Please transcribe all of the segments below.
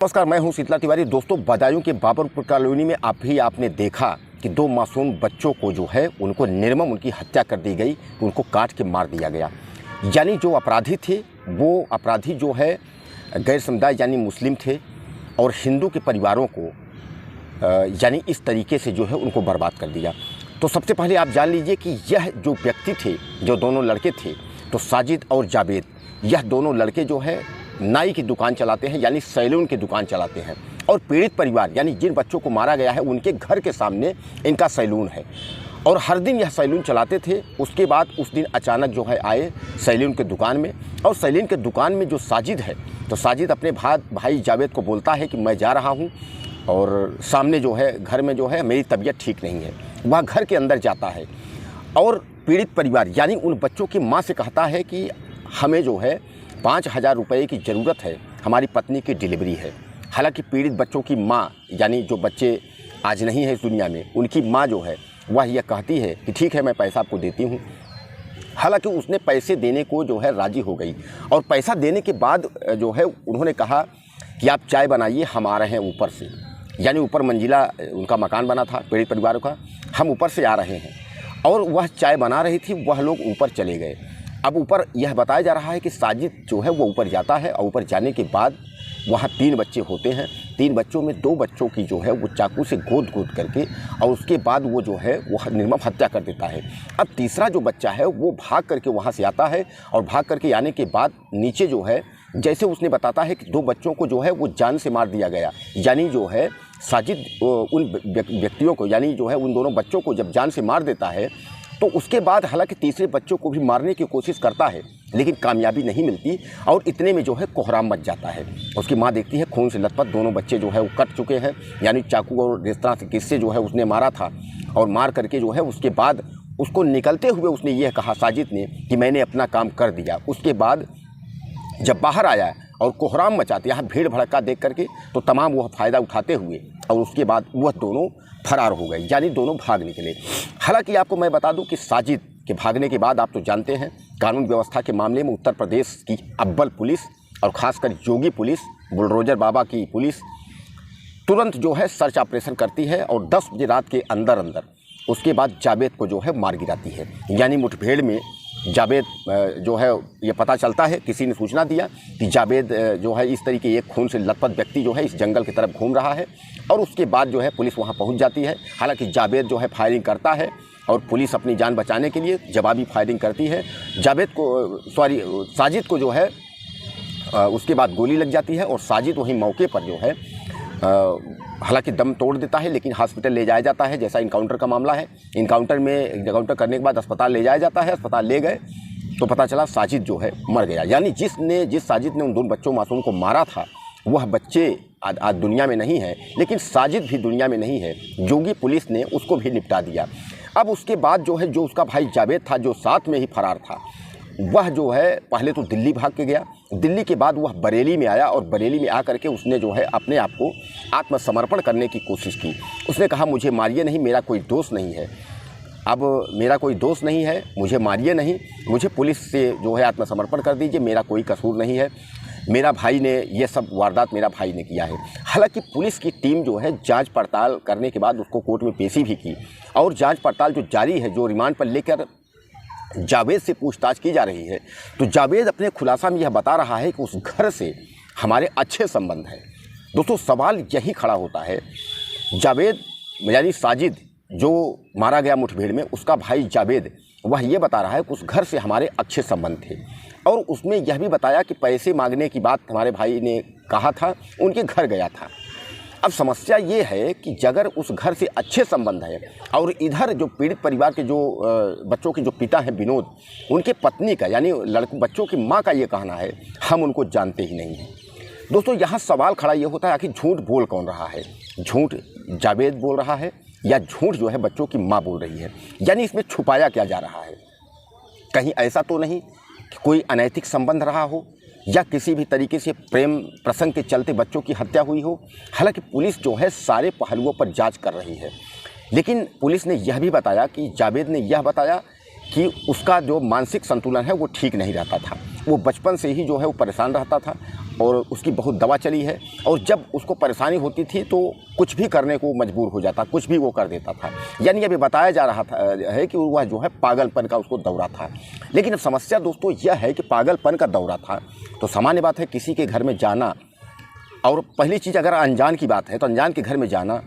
नमस्कार, मैं हूं शीतला तिवारी। दोस्तों, बदायूं के बाबरपुर कॉलोनी में आपने देखा कि दो मासूम बच्चों को जो है उनको निर्मम उनकी हत्या कर दी गई, उनको काट के मार दिया गया। यानी जो अपराधी थे वो अपराधी जो है गैर समुदाय यानी मुस्लिम थे और हिंदू के परिवारों को यानी इस तरीके से जो है उनको बर्बाद कर दिया। तो सबसे पहले आप जान लीजिए कि यह जो व्यक्ति थे, जो दोनों लड़के थे, तो साजिद और जावेद, यह दोनों लड़के जो है नाई की दुकान चलाते हैं, यानी सैलून की दुकान चलाते हैं। और पीड़ित परिवार यानी जिन बच्चों को मारा गया है उनके घर के सामने इनका सैलून है और हर दिन यह सैलून चलाते थे। उसके बाद उस दिन अचानक जो है आए सैलून के दुकान में, और सैलून के दुकान में जो साजिद है, तो साजिद अपने भाई जावेद को बोलता है कि मैं जा रहा हूँ और सामने जो है घर में जो है मेरी तबीयत ठीक नहीं है। वह घर के अंदर जाता है और पीड़ित परिवार यानी उन बच्चों की माँ से कहता है कि हमें जो है 5,000 रुपये की ज़रूरत है, हमारी पत्नी की डिलीवरी है। हालांकि पीड़ित बच्चों की माँ यानी जो बच्चे आज नहीं है इस दुनिया में, उनकी माँ जो है वह यह कहती है कि ठीक है, मैं पैसा आपको देती हूँ। हालांकि उसने पैसे देने को जो है राज़ी हो गई और पैसा देने के बाद जो है उन्होंने कहा कि आप चाय बनाइए, हम आ रहे हैं ऊपर से। यानी ऊपर मंजिला उनका मकान बना था पीड़ित परिवार का, हम ऊपर से आ रहे हैं। और वह चाय बना रही थी, वह लोग ऊपर चले गए। अब ऊपर यह बताया जा रहा है कि साजिद जो है वो ऊपर जाता है और ऊपर जाने के बाद वहाँ 3 बच्चे होते हैं। 3 बच्चों में 2 बच्चों की जो है वो चाकू से गोद करके और उसके बाद वो जो है वो निर्मम हत्या कर देता है। अब तीसरा जो बच्चा है वो भाग करके वहाँ से आता है और भाग करके आने के बाद नीचे जो है जैसे उसने बताता है कि 2 बच्चों को जो है वो जान से मार दिया गया। यानी जो है साजिद उन व्यक्तियों को यानी जो है उन दोनों बच्चों को जब जान से मार देता है तो उसके बाद हालांकि तीसरे बच्चों को भी मारने की कोशिश करता है लेकिन कामयाबी नहीं मिलती और इतने में जो है कोहराम मच जाता है। उसकी माँ देखती है खून से लथपथ दोनों बच्चे जो है वो कट चुके हैं, यानी चाकू और जिस तरह से किससे जो है उसने मारा था और मार करके जो है उसके बाद उसको निकलते हुए उसने यह कहा साजिद ने कि मैंने अपना काम कर दिया। उसके बाद जब बाहर आया और कोहराम मचाते यहाँ भीड़ भड़का देख करके तो तमाम वह फ़ायदा उठाते हुए और उसके बाद वह दोनों फरार हो गए, यानी दोनों भाग निकले। हालांकि आपको मैं बता दूं कि साजिद के भागने के बाद आप तो जानते हैं कानून व्यवस्था के मामले में उत्तर प्रदेश की अव्वल पुलिस और ख़ासकर योगी पुलिस, बुलडोजर बाबा की पुलिस तुरंत जो है सर्च ऑपरेशन करती है और 10 बजे रात के अंदर उसके बाद जावेद को जो है मार गिराती है। यानी मुठभेड़ में जावेद जो है ये पता चलता है, किसी ने सूचना दिया कि जावेद जो है इस तरीके एक खून से लथपथ व्यक्ति जो है इस जंगल की तरफ घूम रहा है और उसके बाद जो है पुलिस वहां पहुंच जाती है। हालांकि जावेद जो है फायरिंग करता है और पुलिस अपनी जान बचाने के लिए जवाबी फायरिंग करती है। साजिद को जो है उसके बाद गोली लग जाती है और साजिद वहीं मौके पर जो है हालांकि दम तोड़ देता है, लेकिन हॉस्पिटल ले जाया जाता है। जैसा इनकाउंटर का मामला है, इनकाउंटर करने के बाद अस्पताल ले जाया जाता है। अस्पताल ले गए तो पता चला साजिद जो है मर गया। यानी जिस साजिद ने उन 2 बच्चों मासूम को मारा था वह बच्चे आज दुनिया में नहीं है, लेकिन साजिद भी दुनिया में नहीं है। योगी पुलिस ने उसको भी निपटा दिया। अब उसके बाद जो है जो उसका भाई जावेद था जो साथ में ही फरार था, वह जो है पहले तो दिल्ली भाग के गया। दिल्ली के बाद वह बरेली में आया और बरेली में आकर के उसने जो है अपने आप को आत्मसमर्पण करने की कोशिश की। उसने कहा मुझे मारिए नहीं, मेरा कोई दोष नहीं है, अब मेरा कोई दोष नहीं है, मुझे मारिए नहीं, मुझे पुलिस से जो है आत्मसमर्पण कर दीजिए, मेरा कोई कसूर नहीं है, मेरा भाई ने ये सब वारदात मेरा भाई ने किया है। हालांकि पुलिस की टीम जो है जांच पड़ताल करने के बाद उसको कोर्ट में पेशी भी की और जांच पड़ताल जो जारी है, जो रिमांड पर लेकर जावेद से पूछताछ की जा रही है, तो जावेद अपने खुलासा में यह बता रहा है कि उस घर से हमारे अच्छे संबंध हैं। दोस्तों, सवाल यही खड़ा होता है, जावेद यानी साजिद जो मारा गया मुठभेड़ में, उसका भाई जावेद वह ये बता रहा है कि उस घर से हमारे अच्छे संबंध थे और उसमें यह भी बताया कि पैसे मांगने की बात हमारे भाई ने कहा था, उनके घर गया था। अब समस्या ये है कि अगर उस घर से अच्छे संबंध है और इधर जो पीड़ित परिवार के जो बच्चों के जो पिता हैं विनोद, उनके पत्नी का यानी बच्चों की माँ का ये कहना है हम उनको जानते ही नहीं हैं। दोस्तों, यहाँ सवाल खड़ा ये होता है आखिर झूठ बोल कौन रहा है? झूठ जावेद बोल रहा है या झूठ जो है बच्चों की माँ बोल रही है? यानी इसमें छुपाया क्या जा रहा है? कहीं ऐसा तो नहीं कि कोई अनैतिक संबंध रहा हो या किसी भी तरीके से प्रेम प्रसंग के चलते बच्चों की हत्या हुई हो? हालांकि पुलिस जो है सारे पहलुओं पर जांच कर रही है, लेकिन पुलिस ने यह भी बताया कि जावेद ने यह बताया कि उसका जो मानसिक संतुलन है वो ठीक नहीं रहता था, वो बचपन से ही जो है वो परेशान रहता था और उसकी बहुत दवा चली है, और जब उसको परेशानी होती थी तो कुछ भी करने को मजबूर हो जाता, कुछ भी वो कर देता था। यानी अभी बताया जा रहा था है कि वह जो है पागलपन का उसको दौरा था। लेकिन अब समस्या दोस्तों यह है कि पागलपन का दौरा था तो सामान्य बात है, किसी के घर में जाना, और पहली चीज़ अगर अनजान की बात है तो अनजान के घर में जाना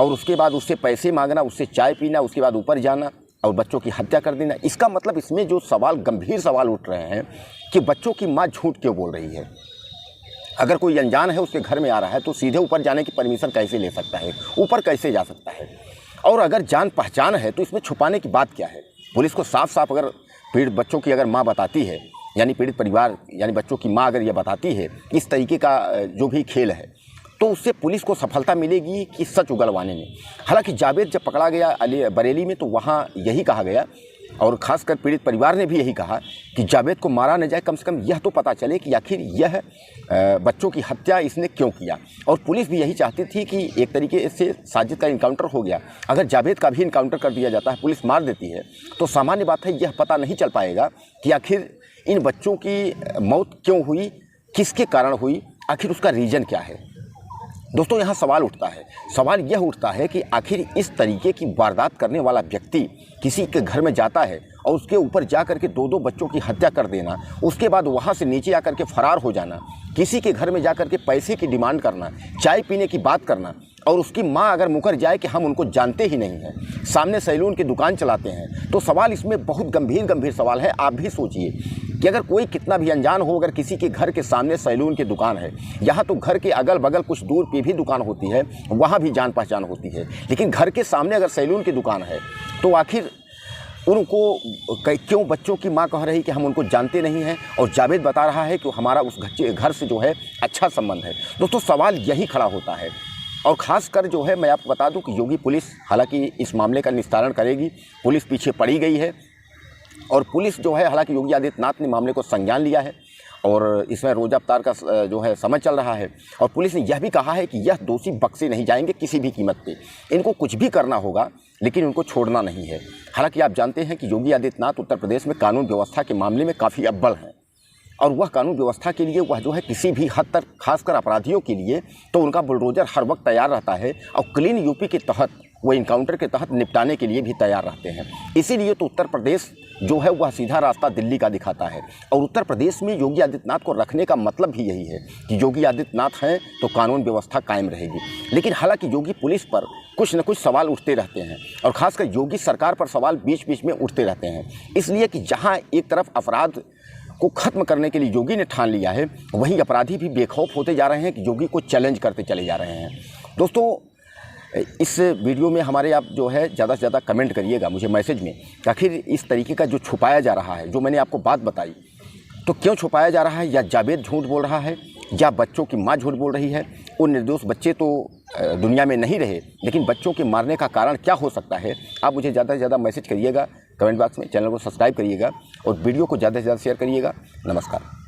और उसके बाद उससे पैसे मांगना, उससे चाय पीना, उसके बाद ऊपर जाना और बच्चों की हत्या कर देना। इसका मतलब इसमें जो सवाल, गंभीर सवाल उठ रहे हैं कि बच्चों की माँ झूठ क्यों बोल रही है। अगर कोई अनजान है उसके घर में आ रहा है तो सीधे ऊपर जाने की परमिशन कैसे ले सकता है, ऊपर कैसे जा सकता है? और अगर जान पहचान है तो इसमें छुपाने की बात क्या है? पुलिस को साफ साफ अगर पीड़ित बच्चों की अगर माँ बताती है, यानी पीड़ित परिवार यानी बच्चों की माँ अगर यह बताती है कि इस तरीके का जो भी खेल है, तो उससे पुलिस को सफलता मिलेगी कि सच उगलवाने में। हालांकि जावेद जब पकड़ा गया बरेली में तो वहाँ यही कहा गया, और ख़ासकर पीड़ित परिवार ने भी यही कहा कि जावेद को मारा न जाए, कम से कम यह तो पता चले कि आखिर यह बच्चों की हत्या इसने क्यों किया। और पुलिस भी यही चाहती थी कि एक तरीके से साजिद का इनकाउंटर हो गया। अगर जावेद का भी इनकाउंटर कर दिया जाता है, पुलिस मार देती है, तो सामान्य बात है यह पता नहीं चल पाएगा कि आखिर इन बच्चों की मौत क्यों हुई, किसके कारण हुई, आखिर उसका रीज़न क्या है। दोस्तों यहाँ सवाल उठता है, सवाल यह उठता है कि आखिर इस तरीके की वारदात करने वाला व्यक्ति किसी के घर में जाता है और उसके ऊपर जा कर के दो बच्चों की हत्या कर देना, उसके बाद वहाँ से नीचे आकर के फरार हो जाना, किसी के घर में जा कर के पैसे की डिमांड करना, चाय पीने की बात करना, और उसकी माँ अगर मुकर जाए कि हम उनको जानते ही नहीं हैं, सामने सैलून की दुकान चलाते हैं, तो सवाल इसमें बहुत गंभीर सवाल है। आप भी सोचिए कि अगर कोई कितना भी अनजान हो, अगर किसी के घर के सामने सैलून की दुकान है, यहाँ तो घर के अगल बगल कुछ दूर पे भी दुकान होती है, वहाँ भी जान पहचान होती है, लेकिन घर के सामने अगर सैलून की दुकान है तो आखिर उनको क्यों बच्चों की माँ कह रही कि हम उनको जानते नहीं हैं, और जावेद बता रहा है कि हमारा उस घर से जो है अच्छा संबंध है। दोस्तों सवाल यही खड़ा होता है। और ख़ासकर जो है मैं आपको बता दूं कि योगी पुलिस हालांकि इस मामले का निस्तारण करेगी, पुलिस पीछे पड़ी गई है, और पुलिस जो है हालांकि योगी आदित्यनाथ ने मामले को संज्ञान लिया है और इसमें रोज़ा अवतार का जो है समय चल रहा है, और पुलिस ने यह भी कहा है कि यह दोषी बख्शे नहीं जाएंगे किसी भी कीमत पे, इनको कुछ भी करना होगा लेकिन उनको छोड़ना नहीं है। हालांकि आप जानते हैं कि योगी आदित्यनाथ उत्तर प्रदेश में कानून व्यवस्था के मामले में काफ़ी अव्वल हैं, और वह कानून व्यवस्था के लिए वह जो है किसी भी हद तक, खासकर अपराधियों के लिए तो उनका बुलडोजर हर वक्त तैयार रहता है, और क्लीन यूपी के तहत, वो इनकाउंटर के तहत निपटाने के लिए भी तैयार रहते हैं। इसीलिए तो उत्तर प्रदेश जो है वह सीधा रास्ता दिल्ली का दिखाता है, और उत्तर प्रदेश में योगी आदित्यनाथ को रखने का मतलब भी यही है कि योगी आदित्यनाथ हैं तो कानून व्यवस्था कायम रहेगी। लेकिन हालांकि योगी पुलिस पर कुछ न कुछ सवाल उठते रहते हैं, और खासकर योगी सरकार पर सवाल बीच बीच में उठते रहते हैं, इसलिए कि जहाँ एक तरफ अपराध को ख़त्म करने के लिए योगी ने ठान लिया है, वहीं अपराधी भी बेखौफ होते जा रहे हैं कि योगी को चैलेंज करते चले जा रहे हैं। दोस्तों इस वीडियो में हमारे आप जो है ज़्यादा से ज़्यादा कमेंट करिएगा मुझे मैसेज में, आखिर इस तरीके का जो छुपाया जा रहा है, जो मैंने आपको बात बताई, तो क्यों छुपाया जा रहा है? या जावेद झूठ बोल रहा है, या बच्चों की माँ झूठ बोल रही है? वो निर्दोष बच्चे तो दुनिया में नहीं रहे, लेकिन बच्चों के मारने का कारण क्या हो सकता है? आप मुझे ज़्यादा से ज़्यादा मैसेज करिएगा कमेंट बॉक्स में, चैनल को सब्सक्राइब करिएगा और वीडियो को ज़्यादा से ज़्यादा शेयर करिएगा। नमस्कार।